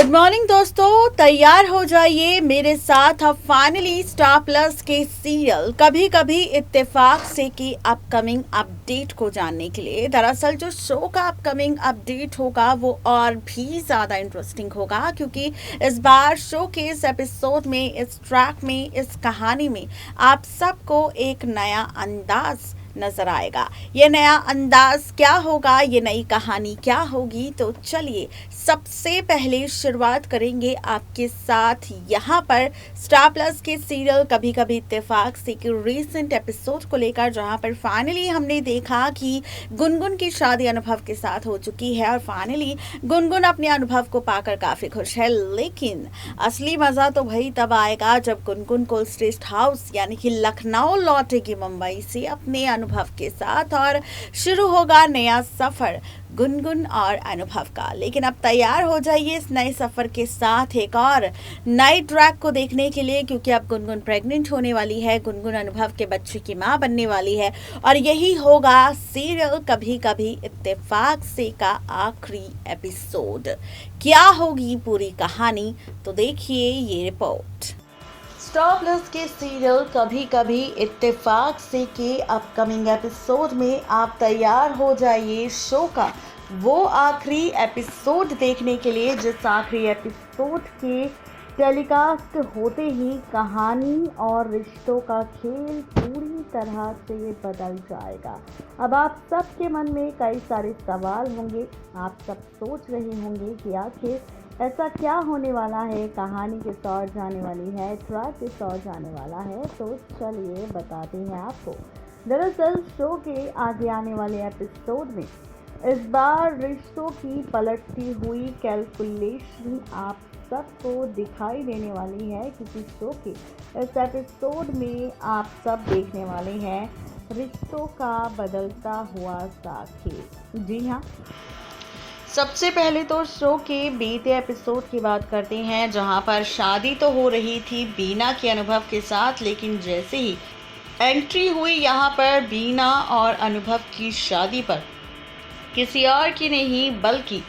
Good morning दोस्तों, तैयार हो जाइए मेरे साथ अब फाइनली स्टार प्लस के सीरियल कभी कभी इत्तेफाक से की अपकमिंग अपडेट को जानने के लिए। दरअसल जो शो का अपकमिंग अपडेट होगा वो और भी ज़्यादा इंटरेस्टिंग होगा, क्योंकि इस बार शो के इस एपिसोड में, इस ट्रैक में, इस कहानी में आप सबको एक नया अंदाज नजर आएगा। ये नया अंदाज क्या होगा, ये नई कहानी क्या होगी, तो चलिए सबसे पहले शुरुआत करेंगे आपके साथ यहाँ पर स्टार प्लस के सीरियल कभी कभी इत्तेफाक से के रीसेंट एपिसोड को लेकर, जहाँ पर फाइनली हमने देखा कि गुनगुन की शादी अनुभव के साथ हो चुकी है और फाइनली गुनगुन अपने अनुभव को पाकर काफी खुश है। लेकिन असली मजा तो भाई तब आएगा जब गुनगुन कुलश्रेष्ठ हाउस यानी कि लखनऊ लौटेगी मुंबई से अपने अनुभव के साथ और शुरू होगा नया सफर गुनगुन और अनुभव का। लेकिन अब तैयार हो जाइए इस नए सफर के साथ एक और नए ट्रैक को देखने के लिए, क्योंकि अब गुनगुन प्रेग्नेंट होने वाली है, गुनगुन अनुभव के बच्चे की मां बनने वाली है और यही होगा सीरियल कभी कभी इत्तेफाक से का आखिरी एपिसोड। क्या होगी पूरी कहानी, तो देखिए ये रिपोर्ट। स्टार प्लस के सीरियल कभी कभी इत्तेफाक से के अपकमिंग एपिसोड में आप तैयार हो जाइए शो का वो आखिरी एपिसोड देखने के लिए, जिस आखिरी एपिसोड के टेलीकास्ट होते ही कहानी और रिश्तों का खेल पूरी तरह से बदल जाएगा। अब आप सबके मन में कई सारे सवाल होंगे, आप सब सोच रहे होंगे कि आखिर ऐसा क्या होने वाला है, कहानी किस ओर जाने वाली है, ट्रैक किस ओर जाने वाला है। तो चलिए बताते हैं आपको। दरअसल शो के आगे आने वाले एपिसोड में इस बार रिश्तों की पलटती हुई कैलकुलेशन आप सबको दिखाई देने वाली है, क्योंकि शो के इस एपिसोड में आप सब देखने वाले हैं रिश्तों का बदलता हुआ सा खेल। जी हाँ, सबसे पहले तो शो के बीते एपिसोड की बात करते हैं, जहां पर शादी तो हो रही थी बीना के अनुभव के साथ, लेकिन जैसे ही एंट्री हुई यहां पर बीना और अनुभव की शादी पर, किसी और की नहीं बल्कि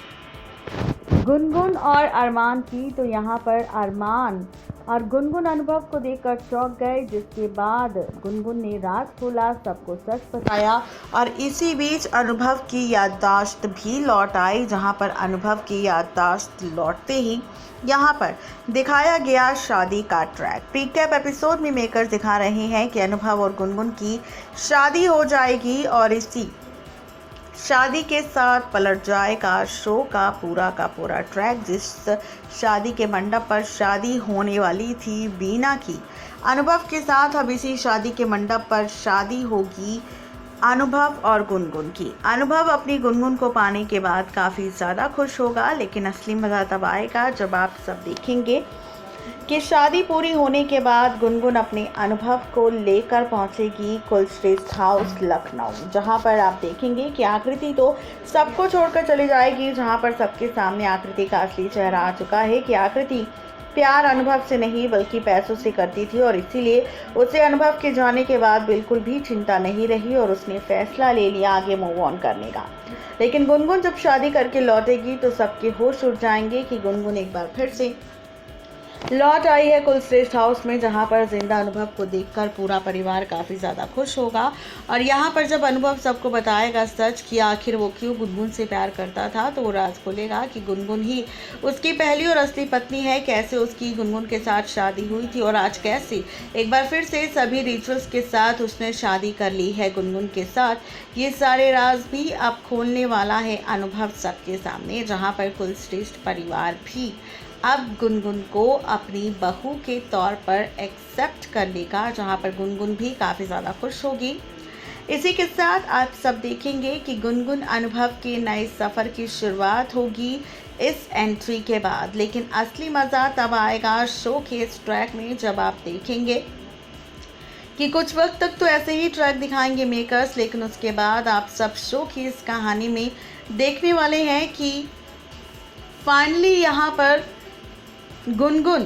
गुनगुन और अरमान की, तो यहाँ पर अरमान और गुनगुन अनुभव को देखकर चौंक गए, जिसके बाद गुनगुन ने राज खोला, सबको सच बताया और इसी बीच अनुभव की याददाश्त भी लौट आई, जहाँ पर अनुभव की याददाश्त लौटते ही यहाँ पर दिखाया गया शादी का ट्रैक। प्रीकैप एपिसोड में मेकर्स दिखा रहे हैं कि अनुभव और गुनगुन की शादी हो जाएगी और इसी शादी के साथ पलट जाएगा शो का पूरा ट्रैक। जिस शादी के मंडप पर शादी होने वाली थी बीना की अनुभव के साथ, अब इसी शादी के मंडप पर शादी होगी अनुभव और गुनगुन की। अनुभव अपनी गुनगुन को पाने के बाद काफ़ी ज़्यादा खुश होगा, लेकिन असली मज़ा तब आएगा जब आप सब देखेंगे कि शादी पूरी होने के बाद गुनगुन अपने अनुभव को लेकर पहुंचेगी कुलश्रेष्ठ हाउस लखनऊ, जहां पर आप देखेंगे कि आकृति तो सबको छोड़कर चली जाएगी, जहां पर सबके सामने आकृति का असली चेहरा आ चुका है कि आकृति प्यार अनुभव से नहीं बल्कि पैसों से करती थी और इसीलिए उसे अनुभव के जाने के बाद बिल्कुल भी चिंता नहीं रही और उसने फैसला ले लिया आगे मूव ऑन करने का। लेकिन गुनगुन जब शादी करके लौटेगी तो सबके होश उड़ जाएंगे कि गुनगुन एक बार फिर से लौट आई है कुलश्रेष्ठ हाउस में, जहां पर जिंदा अनुभव को देखकर पूरा परिवार काफ़ी ज़्यादा खुश होगा। और यहां पर जब अनुभव सबको बताएगा सच कि आखिर वो क्यों गुनगुन से प्यार करता था, तो वो राज खोलेगा कि गुनगुन ही उसकी पहली और असली पत्नी है, कैसे उसकी गुनगुन के साथ शादी हुई थी और आज कैसे एक बार फिर से सभी रिचुअल्स के साथ उसने शादी कर ली है गुनगुन के साथ। ये सारे राज भी अब खोलने वाला है अनुभव सबके सामने, जहाँ पर कुलश्रेष्ठ परिवार भी अब गुनगुन को अपनी बहू के तौर पर एक्सेप्ट कर लेगा, जहाँ पर गुनगुन भी काफ़ी ज़्यादा खुश होगी। इसी के साथ आप सब देखेंगे कि गुनगुन अनुभव के नए सफ़र की शुरुआत होगी इस एंट्री के बाद, लेकिन असली मज़ा तब आएगा शो के इस ट्रैक में जब आप देखेंगे कि कुछ वक्त तक तो ऐसे ही ट्रैक दिखाएंगे मेकर्स, लेकिन उसके बाद आप सब शो की इस कहानी में देखने वाले हैं कि फाइनली यहाँ पर गुनगुन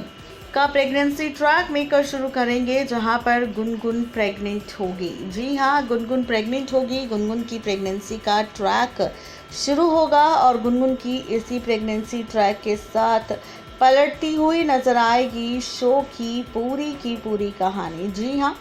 का प्रेगनेंसी ट्रैक मेकर शुरू करेंगे, जहां पर गुनगुन प्रेग्नेंट होगी। जी हाँ, गुनगुन प्रेग्नेंट होगी, गुनगुन की प्रेगनेंसी का ट्रैक शुरू होगा और गुनगुन की इसी प्रेगनेंसी ट्रैक के साथ पलटती हुई नजर आएगी शो की पूरी कहानी। जी हाँ,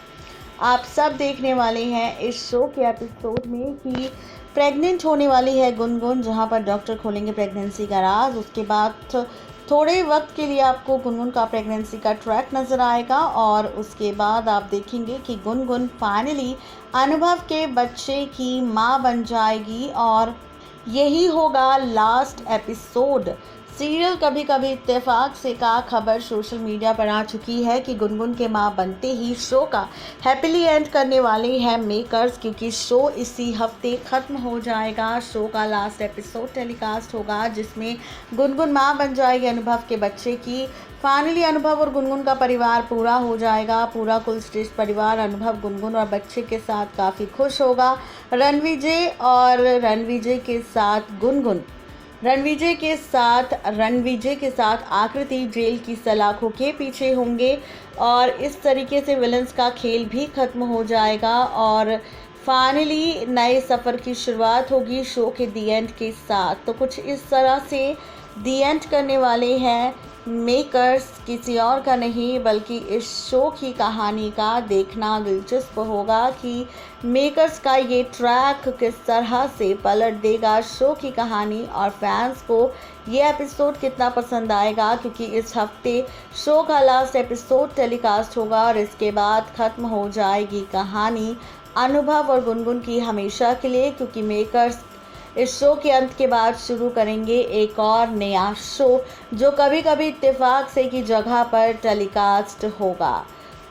आप सब देखने वाले हैं इस शो के एपिसोड में कि प्रेग्नेंट होने वाली है गुनगुन, जहां पर डॉक्टर खोलेंगे प्रेगनेंसी का राज। उसके बाद थोड़े वक्त के लिए आपको गुनगुन का प्रेगनेंसी का ट्रैक नज़र आएगा और उसके बाद आप देखेंगे कि गुनगुन फाइनली अनुभव के बच्चे की माँ बन जाएगी और यही होगा लास्ट एपिसोड। सीरियल कभी कभी इत्तेफाक से का खबर सोशल मीडिया पर आ चुकी है कि गुनगुन के मां बनते ही शो का हैप्पीली एंड करने वाले हैं मेकर्स, क्योंकि शो इसी हफ्ते ख़त्म हो जाएगा। शो का लास्ट एपिसोड टेलीकास्ट होगा जिसमें गुनगुन मां बन जाएगी अनुभव के बच्चे की। फाइनली अनुभव और गुनगुन का परिवार पूरा हो जाएगा। पूरा कुल श्रेष्ठ परिवार अनुभव, गुनगुन और बच्चे के साथ काफ़ी खुश होगा। रणविजय और रणविजय के साथ आकृति जेल की सलाखों के पीछे होंगे और इस तरीके से विलन्स का खेल भी खत्म हो जाएगा और फाइनली नए सफ़र की शुरुआत होगी शो के दी एंड के साथ। तो कुछ इस तरह से दी एंड करने वाले हैं मेकर्स, किसी और का नहीं बल्कि इस शो की कहानी का देखना दिलचस्प होगा कि मेकर्स का ये ट्रैक किस तरह से पलट देगा शो की कहानी और फैंस को ये एपिसोड कितना पसंद आएगा, क्योंकि इस हफ्ते शो का लास्ट एपिसोड टेलीकास्ट होगा और इसके बाद ख़त्म हो जाएगी कहानी अनुभव और गुनगुन की हमेशा के लिए, क्योंकि मेकर्स इस शो के अंत के बाद शुरू करेंगे एक और नया शो जो कभी कभी इत्तेफाक से की जगह पर टेलीकास्ट होगा।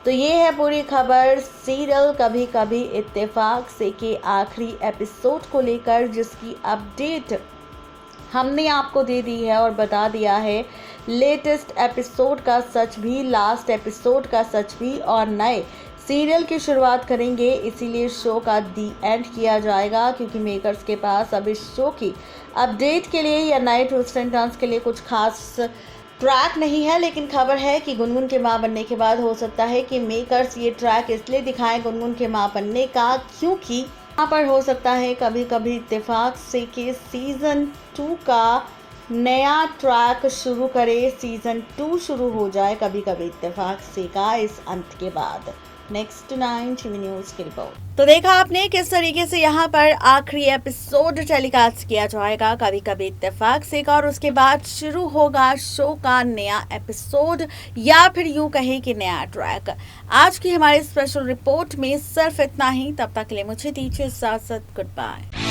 तो ये है पूरी खबर सीरियल कभी कभी इत्तेफाक से के आखिरी एपिसोड को लेकर, जिसकी अपडेट हमने आपको दे दी है और बता दिया है लेटेस्ट एपिसोड का सच भी, लास्ट एपिसोड का सच भी और नए सीरियल की शुरुआत करेंगे। इसीलिए शो का दी एंड किया जाएगा, क्योंकि मेकर्स के पास अब इस शो की अपडेट के लिए या नए ट्विस्ट एंड टर्न्स के लिए कुछ खास ट्रैक नहीं है। लेकिन खबर है कि गुनगुन के मां बनने के बाद हो सकता है कि मेकर्स ये ट्रैक इसलिए दिखाएं गुनगुन के मां बनने का, क्योंकि यहाँ पर हो सकता है कभी कभी इत्तेफाक से कि सीज़न 2 का नया ट्रैक शुरू करे, सीज़न 2 शुरू हो जाए कभी कभी इत्तेफाक से का इस अंत के बाद। नेक्स्ट 9 टीवी न्यूज़ की रिपोर्ट। तो देखा आपने किस तरीके से यहाँ पर आखिरी एपिसोड टेलीकास्ट किया जाएगा कभी कभी इत्तेफाक से का और उसके बाद शुरू होगा शो का नया एपिसोड या फिर यूं कहें कि नया ट्रैक। आज की हमारी स्पेशल रिपोर्ट में सिर्फ इतना ही। तब तक के लिए मुझे दीजिए इजाजत। Good bye.